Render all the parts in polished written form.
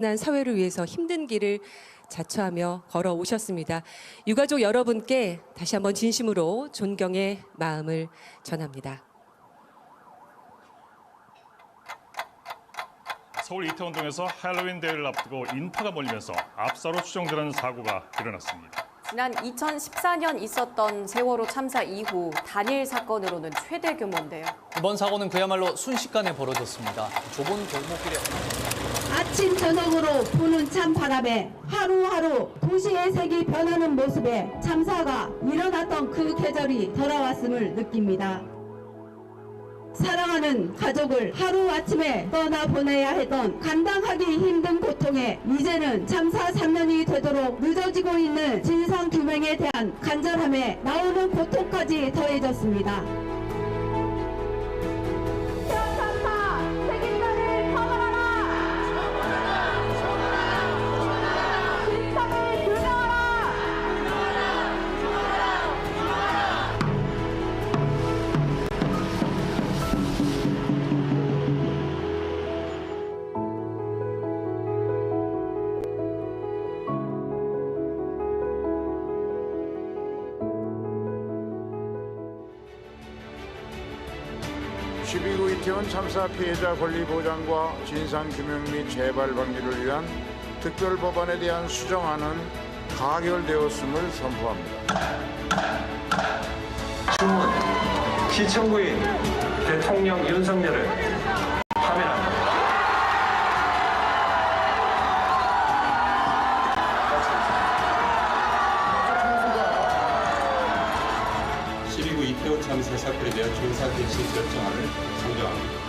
사회를 위해서 힘든 길을 자처하며 걸어오셨습니다. 유가족 여러분께 다시 한번 진심으로 존경의 마음을 전합니다. 서울 이태원동에서 할로윈 대회를 앞두고 인파가 몰리면서 압사로 추정되는 사고가 일어났습니다. 지난 2014년 있었던 세월호 참사 이후 단일 사건으로는 최대 규모인데요. 이번 사고는 그야말로 순식간에 벌어졌습니다. 좁은 골목길에 아침 저녁으로 부는 찬바람에 하루하루 도시의 색이 변하는 모습에 참사가 일어났던 그 계절이 돌아왔음을 느낍니다. 사랑하는 가족을 하루아침에 떠나보내야 했던 감당하기 힘든 고통에 이제는 참사 3년이 되도록 늦어지고 있는 진상규명에 대한 간절함에 나오는 고통까지 더해졌습니다. (12구) 이태원 참사 피해자 권리 보장과 진상규명 및 재발 방지를 위한 특별법안에 대한 수정안은 가결되었음을 선포합니다. 주문 시청구인 대통령 윤석열을 파면합니다. 12구 이태원 참사 사건에 대한 조사 개시 결정안을 상정합니다.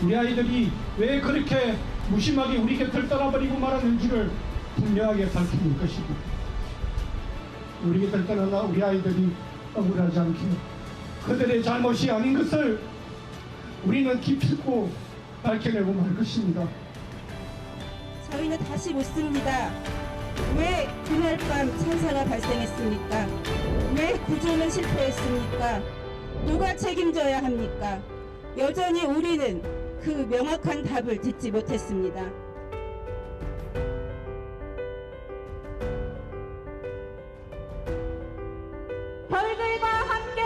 우리 아이들이 왜 그렇게 무심하게 우리 곁을 떠나버리고 말았는지를 분명하게 밝힐 것이고, 우리 곁을 떠나나 우리 아이들이 억울하지 않게 그들의 잘못이 아닌 것을 우리는 기필코 밝혀내고 말 것입니다. 저희는 다시 묻습니다. 왜 그날 밤 참사가 발생했습니까? 왜 구조는 실패했습니까? 누가 책임져야 합니까? 여전히 우리는 그 명확한 답을 듣지 못했습니다. 저희들과 함께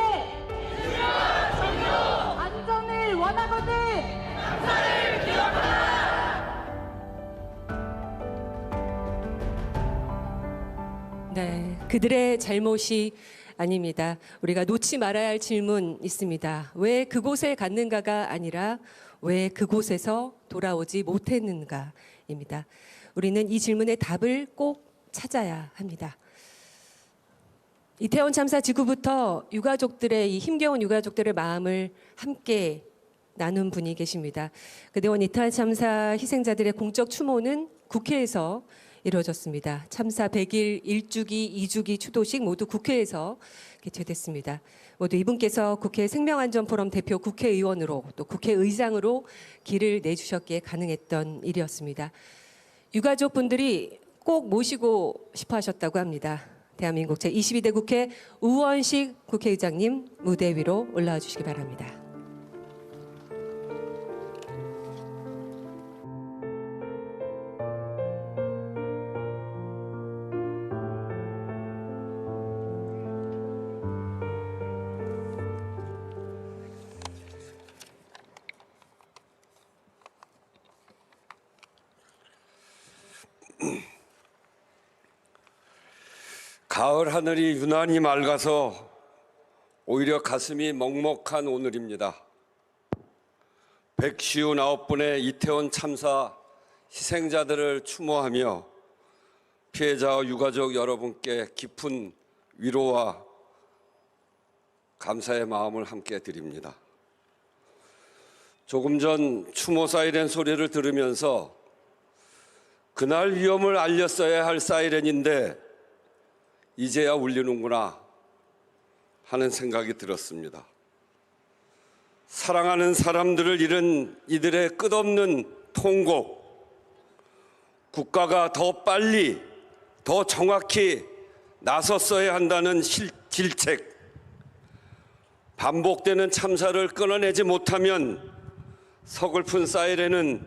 안전을 원하거든 참사를 기억하라. 네, 그들의 잘못이 아닙니다. 우리가 놓지 말아야 할 질문 있습니다. 왜 그곳에 갔는가가 아니라 왜 그곳에서 돌아오지 못했는가입니다. 우리는 이 질문의 답을 꼭 찾아야 합니다. 이태원 참사 직후부터 유가족들의 이 힘겨운 유가족들의 마음을 함께 나눈 분이 계십니다. 그동안 이태원 참사 희생자들의 공적 추모는 국회에서 이루어졌습니다. 참사 100일 1주기, 2주기 추도식 모두 국회에서 개최됐습니다. 모두 이분께서 국회 생명안전포럼 대표 국회의원으로 또 국회의장으로 길을 내주셨기에 가능했던 일이었습니다. 유가족 분들이 꼭 모시고 싶어 하셨다고 합니다. 대한민국 제22대 국회 우원식 국회의장님 무대 위로 올라와 주시기 바랍니다. 가을 하늘이 유난히 맑아서 오히려 가슴이 먹먹한 오늘입니다. 159분의 이태원 참사 희생자들을 추모하며 피해자와 유가족 여러분께 깊은 위로와 감사의 마음을 함께 드립니다. 조금 전 추모 사이렌 소리를 들으면서 그날 위험을 알렸어야 할 사이렌인데 이제야 울리는구나 하는 생각이 들었습니다. 사랑하는 사람들을 잃은 이들의 끝없는 통곡, 국가가 더 빨리, 더 정확히 나섰어야 한다는 질책, 반복되는 참사를 끊어내지 못하면 서글픈 사이렌은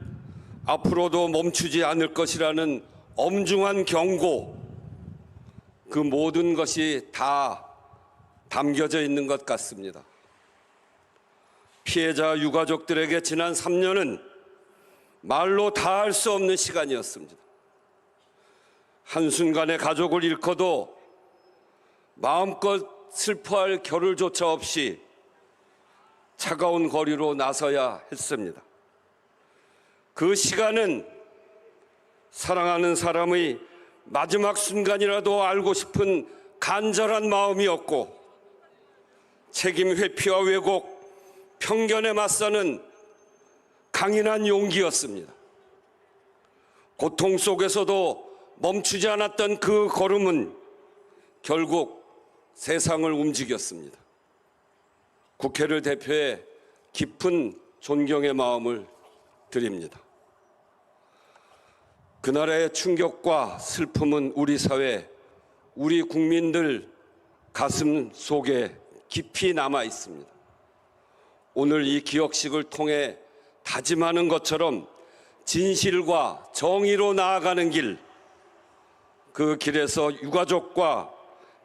앞으로도 멈추지 않을 것이라는 엄중한 경고, 그 모든 것이 다 담겨져 있는 것 같습니다. 피해자 유가족들에게 지난 3년은 말로 다 할 수 없는 시간이었습니다. 한순간에 가족을 잃고도 마음껏 슬퍼할 겨를조차 없이 차가운 거리로 나서야 했습니다. 그 시간은 사랑하는 사람의 마지막 순간이라도 알고 싶은 간절한 마음이었고, 책임 회피와 왜곡, 편견에 맞서는 강인한 용기였습니다. 고통 속에서도 멈추지 않았던 그 걸음은 결국 세상을 움직였습니다. 국회를 대표해 깊은 존경의 마음을 드립니다. 그날의 충격과 슬픔은 우리 사회, 우리 국민들 가슴 속에 깊이 남아 있습니다. 오늘 이 기억식을 통해 다짐하는 것처럼 진실과 정의로 나아가는 길, 그 길에서 유가족과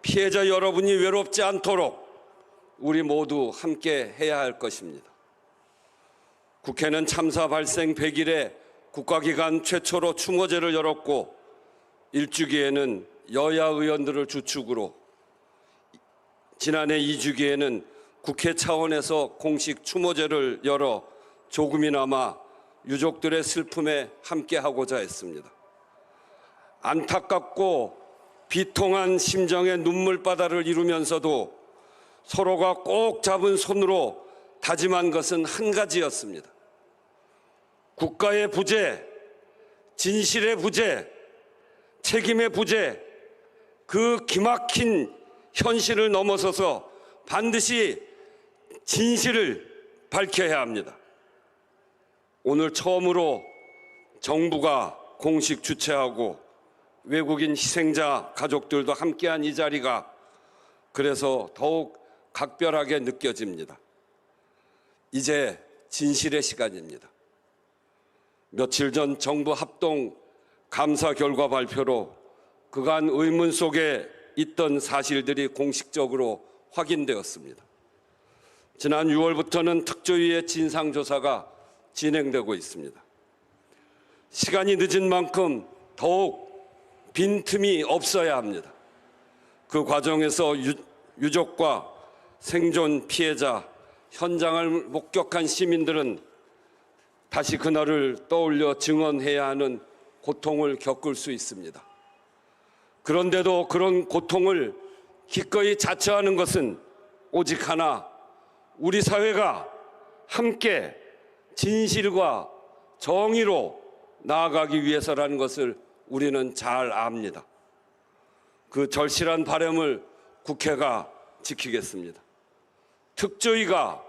피해자 여러분이 외롭지 않도록 우리 모두 함께 해야 할 것입니다. 국회는 참사 발생 100일에 국가기관 최초로 추모제를 열었고, 일주기에는 여야 의원들을 주축으로, 지난해 2주기에는 국회 차원에서 공식 추모제를 열어 조금이나마 유족들의 슬픔에 함께하고자 했습니다. 안타깝고 비통한 심정의 눈물바다를 이루면서도 서로가 꼭 잡은 손으로 다짐한 것은 한 가지였습니다. 국가의 부재, 진실의 부재, 책임의 부재, 그 기막힌 현실을 넘어서서 반드시 진실을 밝혀야 합니다. 오늘 처음으로 정부가 공식 주최하고 외국인 희생자 가족들도 함께한 이 자리가 그래서 더욱 각별하게 느껴집니다. 이제 진실의 시간입니다. 며칠 전 정부 합동 감사 결과 발표로 그간 의문 속에 있던 사실들이 공식적으로 확인되었습니다. 지난 6월부터는 특조위의 진상조사가 진행되고 있습니다. 시간이 늦은 만큼 더욱 빈틈이 없어야 합니다. 그 과정에서 유족과 생존 피해자, 현장을 목격한 시민들은 다시 그날을 떠올려 증언해야 하는 고통을 겪을 수 있습니다. 그런데도 그런 고통을 기꺼이 자처하는 것은 오직 하나, 우리 사회가 함께 진실과 정의로 나아가기 위해서라는 것을 우리는 잘 압니다. 그 절실한 바람을 국회가 지키겠습니다. 특조위가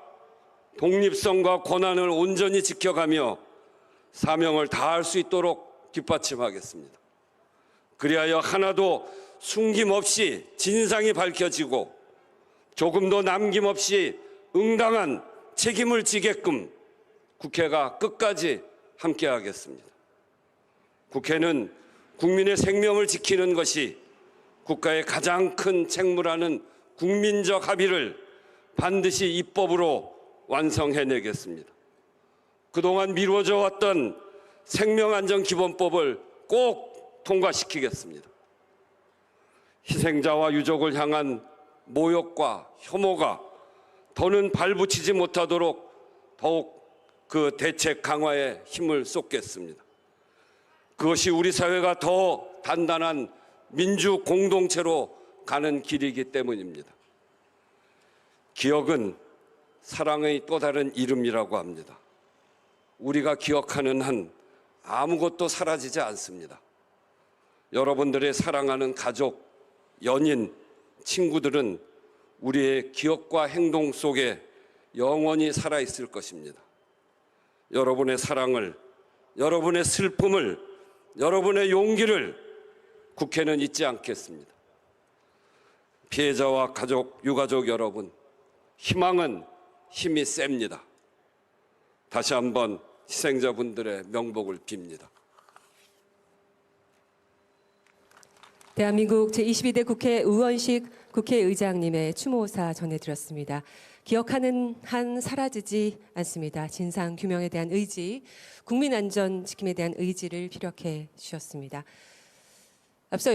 독립성과 권한을 온전히 지켜가며 사명을 다할 수 있도록 뒷받침하겠습니다. 그리하여 하나도 숨김없이 진상이 밝혀지고 조금도 남김없이 응당한 책임을 지게끔 국회가 끝까지 함께하겠습니다. 국회는 국민의 생명을 지키는 것이 국가의 가장 큰 책무라는 국민적 합의를 반드시 입법으로 완성해내겠습니다. 그동안 미뤄져 왔던 생명안전기본법을 꼭 통과시키겠습니다. 희생자와 유족을 향한 모욕과 혐오가 더는 발붙이지 못하도록 더욱 그 대책 강화에 힘을 쏟겠습니다. 그것이 우리 사회가 더 단단한 민주 공동체로 가는 길이기 때문입니다. 기억은 사랑의 또 다른 이름이라고 합니다. 우리가 기억하는 한 아무것도 사라지지 않습니다. 여러분들의 사랑하는 가족, 연인, 친구들은 우리의 기억과 행동 속에 영원히 살아있을 것입니다. 여러분의 사랑을, 여러분의 슬픔을, 여러분의 용기를 국회는 잊지 않겠습니다. 피해자와 가족, 유가족 여러분, 희망은 힘이 셉니다. 다시 한번 희생자분들의 명복을 빕니다. 대한민국 제22대 국회 의원식 국회의장님의 추모사 전해드렸습니다. 기억하는 한 사라지지 않습니다. 진상 규명에 대한 의지, 국민 안전 지킴에 대한 의지를 피력해 주셨습니다. 앞서